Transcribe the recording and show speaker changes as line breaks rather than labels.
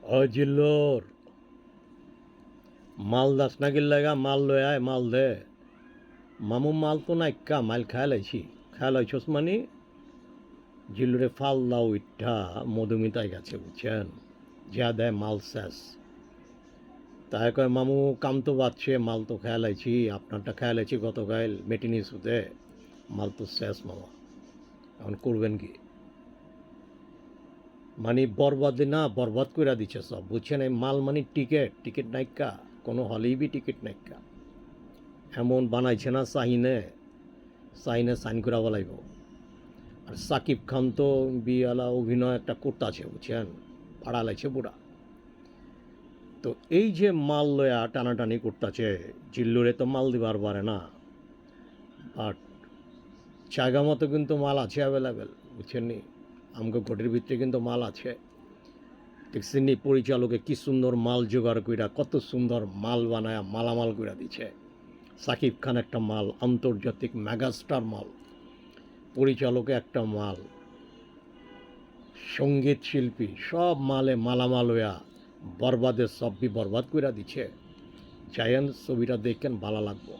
ও জিল্লোর মাল দাস নাগির লাগা মাল লয় আয় মাল দে মামু মাল তো না একা মাল খেয়ালাইছস মানে জিল্লুরে ফাল দাও ইট্ঠা মধুমিতায় গেছে বুঝছেন যা দেয় মাল শেষ তাই কয় মামু কাম তো বাচ্চে মাল তো খেয়ালাইছি আপনারটা খেয়ালাইছি গতকাল মেটিনি সুদে মাল তো শেষ মামা এখন করবেন কি মানে বরবাদে না বরবাদ করে দিচ্ছে সব বুঝছেন এই মাল মানে টিকিট নাইকা কোনো হলেই বি টিকিট নাইকা এমন বানাইছে না চাহিনে সাইন করা বলাইব আর সাকিব খান তো বিয়ালা অভিনয় একটা করতেছে বুঝছেন পাড়া লাগছে বুড়া তো এই যে মাল লয়া টানাটানি করতেছে জিল্লুরে তো মাল দিবার পারে না বাট জায়গা মতো কিন্তু মাল আছে অ্যাভেলেবেল বুঝছেন নি আমাকে ঘটির ভিতরে কিন্তু মাল আছে দেখছেন নি পরিচালকে কি সুন্দর মাল জোগাড় কইরা কত সুন্দর মাল বানায়া মালামাল কইরা দিচ্ছে সাকিব খান একটা মাল আন্তর্জাতিক মেগাস্টার মাল পরিচালকে একটা মাল সঙ্গীত শিল্পী সব মালে মালামাল হইয়া বরবাদের সব বরবাদ কইরা দিচ্ছে জায়ান ছবিটা দেখেন ভালো লাগবো।